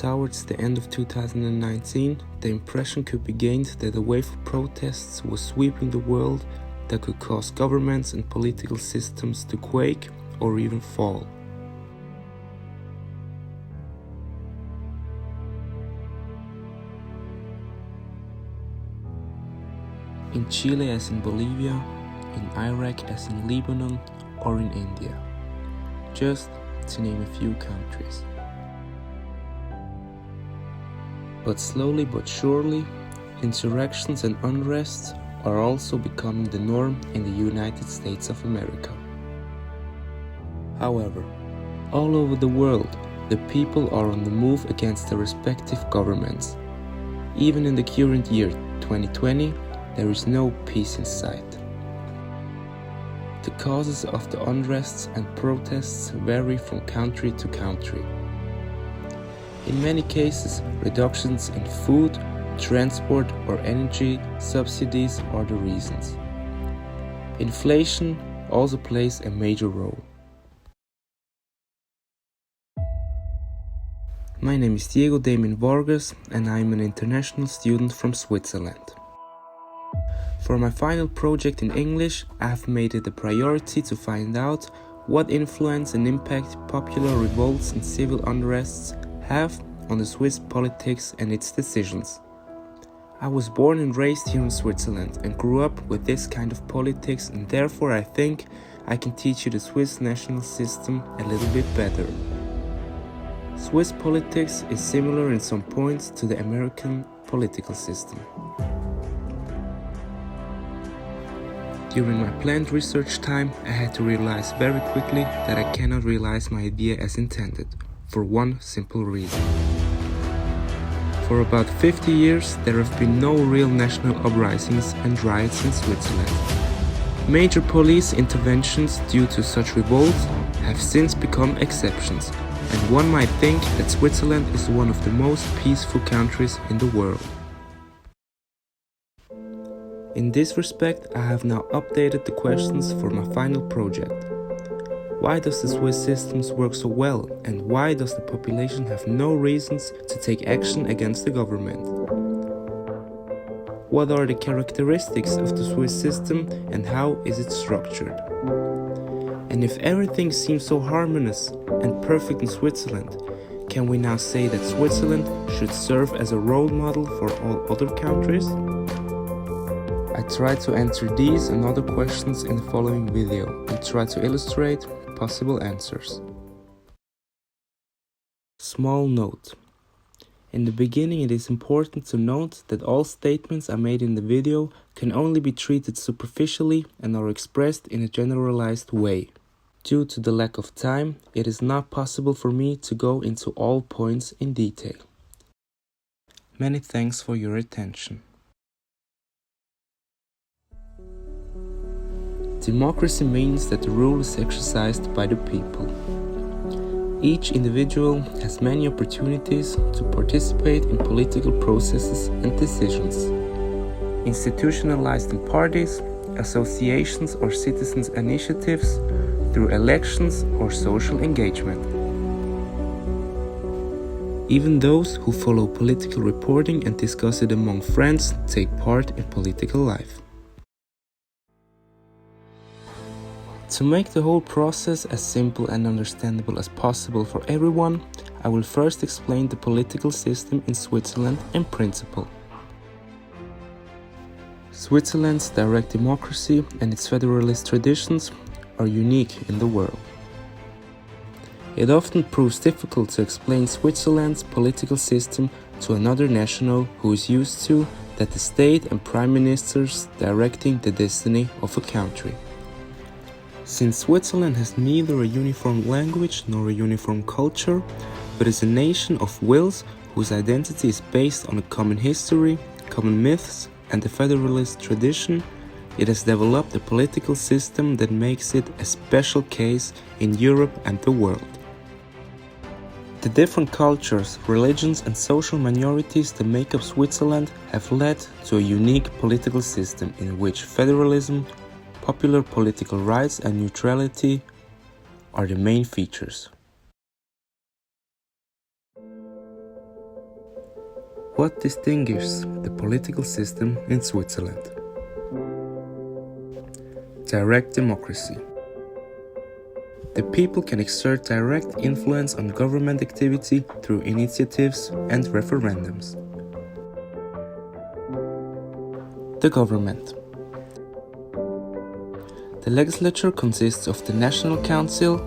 towards the end of 2019, the impression could be gained that a wave of protests was sweeping the world that could cause governments and political systems to quake or even fall. In Chile as in Bolivia, in Iraq as in Lebanon, or in India, just to name a few countries. But slowly but surely, insurrections and unrests are also becoming the norm in the United States of America. However, all over the world, the people are on the move against their respective governments. Even in the current year, 2020, there is no peace in sight. The causes of the unrests and protests vary from country to country. In many cases, reductions in food, transport or energy subsidies are the reasons. Inflation also plays a major role. My name is D.Vargas and I am an international student from Switzerland. For my final project in English, I have made it a priority to find out what influence and impact popular revolts and civil unrests have on the Swiss politics and its decisions. I was born and raised here in Switzerland and grew up with this kind of politics, and therefore I think I can teach you the Swiss national system a little bit better. Swiss politics is similar in some points to the American political system. During my planned research time, I had to realize very quickly that I cannot realize my idea as intended, for one simple reason. For about 50 years, there have been no real national uprisings and riots in Switzerland. Major police interventions due to such revolts have since become exceptions, and one might think that Switzerland is one of the most peaceful countries in the world. In this respect, I have now updated the questions for my final project. Why does the Swiss systems work so well, and why does the population have no reasons to take action against the government? What are the characteristics of the Swiss system and how is it structured? And if everything seems so harmonious and perfect in Switzerland, can we now say that Switzerland should serve as a role model for all other countries? I try to answer these and other questions in the following video and try to illustrate possible answers. Small note. In the beginning, it is important to note that all statements I made in the video can only be treated superficially and are expressed in a generalized way. Due to the lack of time, it is not possible for me to go into all points in detail. Many thanks for your attention. Democracy means that the rule is exercised by the people. Each individual has many opportunities to participate in political processes and decisions. Institutionalized in parties, associations or citizens' initiatives, through elections or social engagement. Even those who follow political reporting and discuss it among friends take part in political life. To make the whole process as simple and understandable as possible for everyone, I will first explain the political system in Switzerland in principle. Switzerland's direct democracy and its federalist traditions are unique in the world. It often proves difficult to explain Switzerland's political system to another national who is used to that the state and prime ministers directing the destiny of a country. Since Switzerland has neither a uniform language nor a uniform culture, but is a nation of wills whose identity is based on a common history, common myths, and the federalist tradition, it has developed a political system that makes it a special case in Europe and the world. The different cultures, religions, and social minorities that make up Switzerland have led to a unique political system in which federalism, popular political rights, and neutrality are the main features. What distinguishes the political system in Switzerland? Direct democracy. The people can exert direct influence on government activity through initiatives and referendums. The government. The legislature consists of the National Council,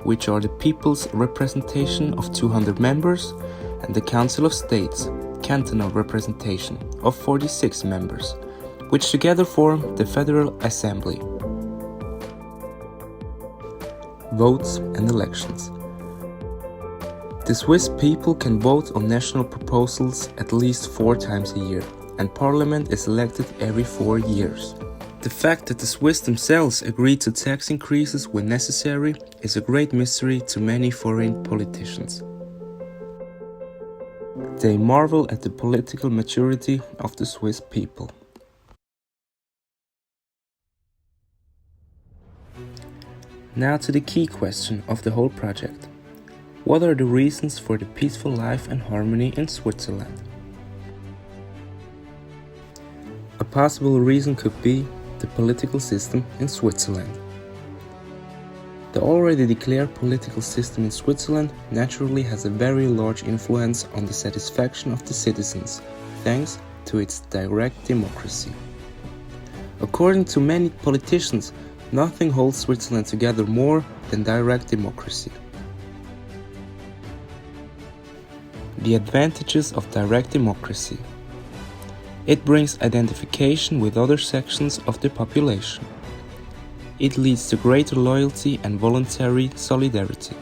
which are the people's representation of 200 members, and the Council of States, cantonal representation of 46 members, which together form the Federal Assembly. Votes and elections. The Swiss people can vote on national proposals at least 4 times a year, and Parliament is elected every 4 years. The fact that the Swiss themselves agreed to tax increases when necessary is a great mystery to many foreign politicians. They marvel at the political maturity of the Swiss people. Now to the key question of the whole project. What are the reasons for the peaceful life and harmony in Switzerland? A possible reason could be the political system in Switzerland. The already declared political system in Switzerland naturally has a very large influence on the satisfaction of the citizens, thanks to its direct democracy. According to many politicians, nothing holds Switzerland together more than direct democracy. The advantages of direct democracy. It brings identification with other sections of the population. It leads to greater loyalty and voluntary solidarity.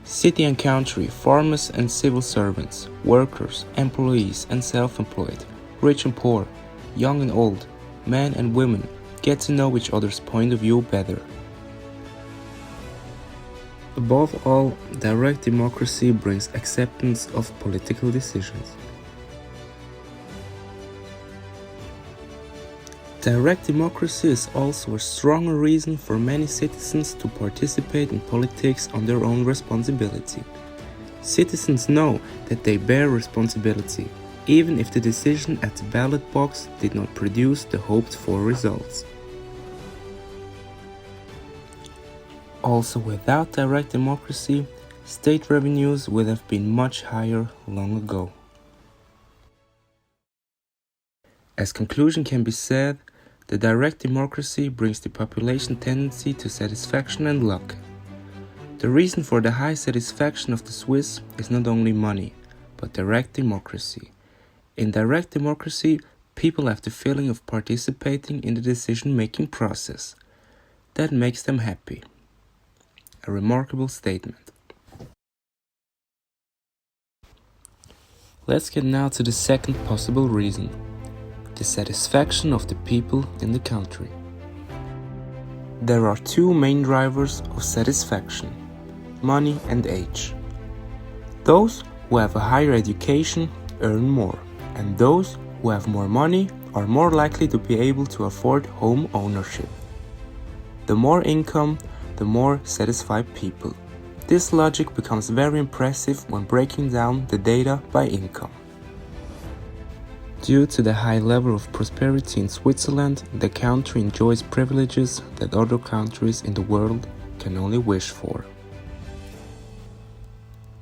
City and country, farmers and civil servants, workers, employees and self-employed, rich and poor, young and old, men and women get to know each other's point of view better. Above all, direct democracy brings acceptance of political decisions. Direct democracy is also a stronger reason for many citizens to participate in politics on their own responsibility. Citizens know that they bear responsibility, even if the decision at the ballot box did not produce the hoped for results. Also, without direct democracy, state revenues would have been much higher long ago. As conclusion can be said, the direct democracy brings the population tendency to satisfaction and luck. The reason for the high satisfaction of the Swiss is not only money, but direct democracy. In direct democracy, people have the feeling of participating in the decision-making process. That makes them happy. A remarkable statement. Let's get now to the second possible reason. The satisfaction of the people in the country. There are 2 main drivers of satisfaction: money and age. Those who have a higher education earn more, and those who have more money are more likely to be able to afford home ownership. The more income, the more satisfied people. This logic becomes very impressive when breaking down the data by income. Due to the high level of prosperity in Switzerland, the country enjoys privileges that other countries in the world can only wish for.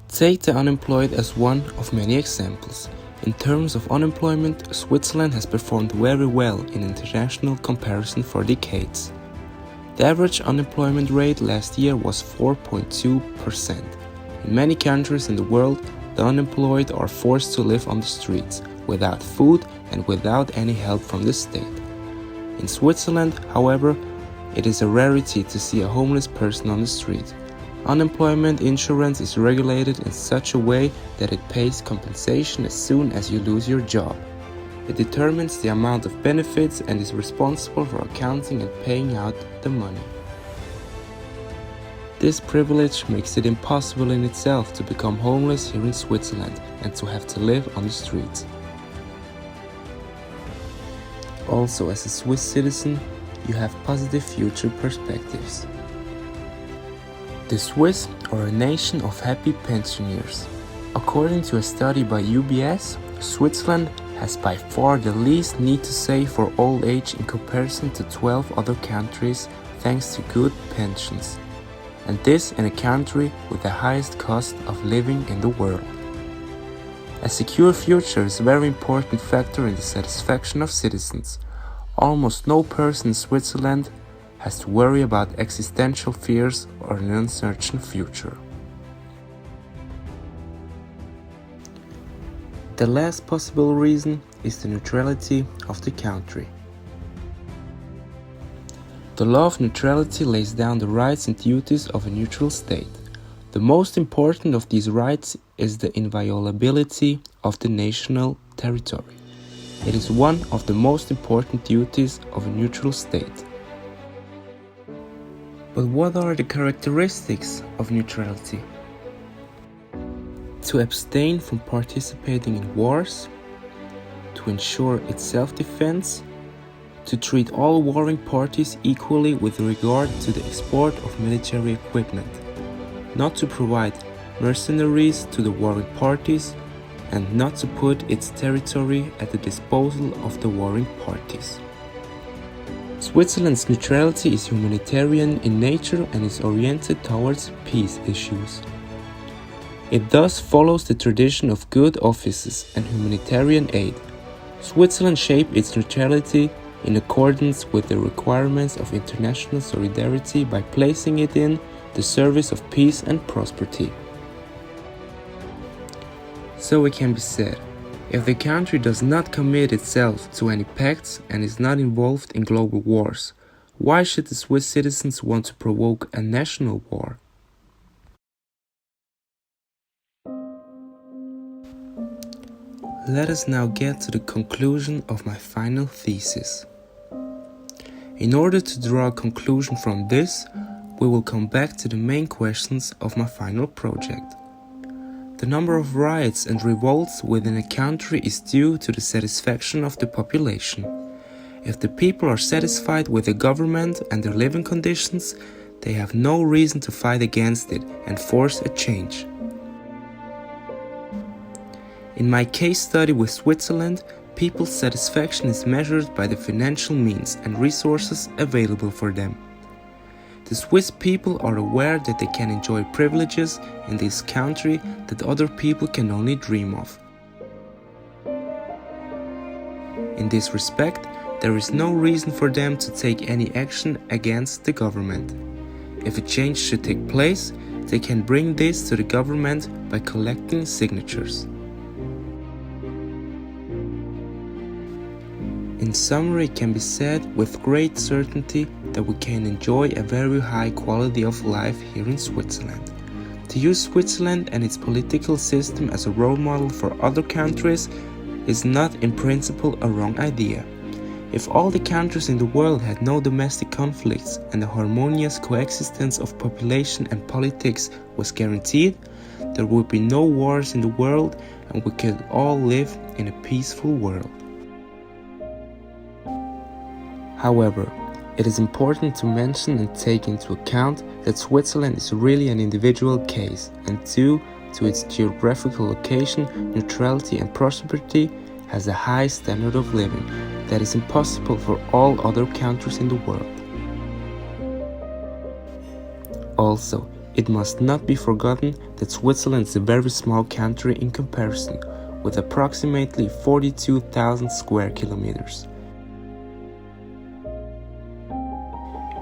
Take the unemployed as one of many examples. In terms of unemployment, Switzerland has performed very well in international comparison for decades. The average unemployment rate last year was 4.2%. In many countries in the world, the unemployed are forced to live on the streets, without food and without any help from the state. In Switzerland, however, it is a rarity to see a homeless person on the street. Unemployment insurance is regulated in such a way that it pays compensation as soon as you lose your job. It determines the amount of benefits and is responsible for accounting and paying out the money. This privilege makes it impossible in itself to become homeless here in Switzerland and to have to live on the streets. Also, as a Swiss citizen, you have positive future perspectives. The Swiss are a nation of happy pensioners. According to a study by UBS, Switzerland has by far the least need to save for old age in comparison to 12 other countries thanks to good pensions. And this in a country with the highest cost of living in the world. A secure future is a very important factor in the satisfaction of citizens. Almost no person in Switzerland has to worry about existential fears or an uncertain future. The last possible reason is the neutrality of the country. The law of neutrality lays down the rights and duties of a neutral state. The most important of these rights is the inviolability of the national territory. It is one of the most important duties of a neutral state. But what are the characteristics of neutrality? To abstain from participating in wars, to ensure its self-defense, to treat all warring parties equally with regard to the export of military equipment, not to provide mercenaries to the warring parties, and not to put its territory at the disposal of the warring parties. Switzerland's neutrality is humanitarian in nature and is oriented towards peace issues. It thus follows the tradition of good offices and humanitarian aid. Switzerland shaped its neutrality in accordance with the requirements of international solidarity by placing it in the service of peace and prosperity. So it can be said, if the country does not commit itself to any pacts and is not involved in global wars, why should the Swiss citizens want to provoke a national war? Let us now get to the conclusion of my final thesis. In order to draw a conclusion from this, we will come back to the main questions of my final project. The number of riots and revolts within a country is due to the satisfaction of the population. If the people are satisfied with the government and their living conditions, they have no reason to fight against it and force a change. In my case study with Switzerland, people's satisfaction is measured by the financial means and resources available for them. The Swiss people are aware that they can enjoy privileges in this country that other people can only dream of. In this respect, there is no reason for them to take any action against the government. If a change should take place, they can bring this to the government by collecting signatures. In summary, it can be said with great certainty that we can enjoy a very high quality of life here in Switzerland. To use Switzerland and its political system as a role model for other countries is not in principle a wrong idea. If all the countries in the world had no domestic conflicts and the harmonious coexistence of population and politics was guaranteed, there would be no wars in the world and we could all live in a peaceful world. However, it is important to mention and take into account that Switzerland is really an individual case, and due to its geographical location, neutrality and prosperity, has a high standard of living that is impossible for all other countries in the world. Also, it must not be forgotten that Switzerland is a very small country in comparison, with approximately 42,000 square kilometers.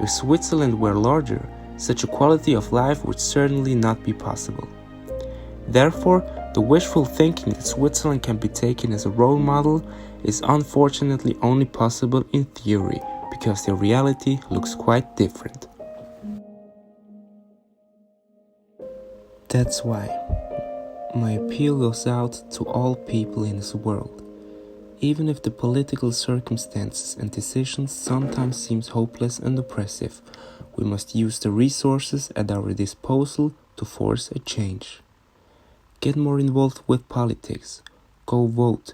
If Switzerland were larger, such a quality of life would certainly not be possible. Therefore, the wishful thinking that Switzerland can be taken as a role model is unfortunately only possible in theory, because the reality looks quite different. That's why my appeal goes out to all people in this world. Even if the political circumstances and decisions sometimes seem hopeless and oppressive, we must use the resources at our disposal to force a change. Get more involved with politics. Go vote.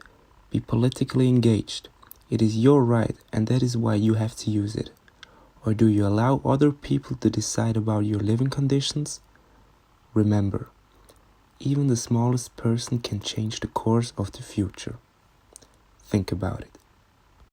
Be politically engaged. It is your right, and that is why you have to use it. Or do you allow other people to decide about your living conditions? Remember, even the smallest person can change the course of the future. Think about it.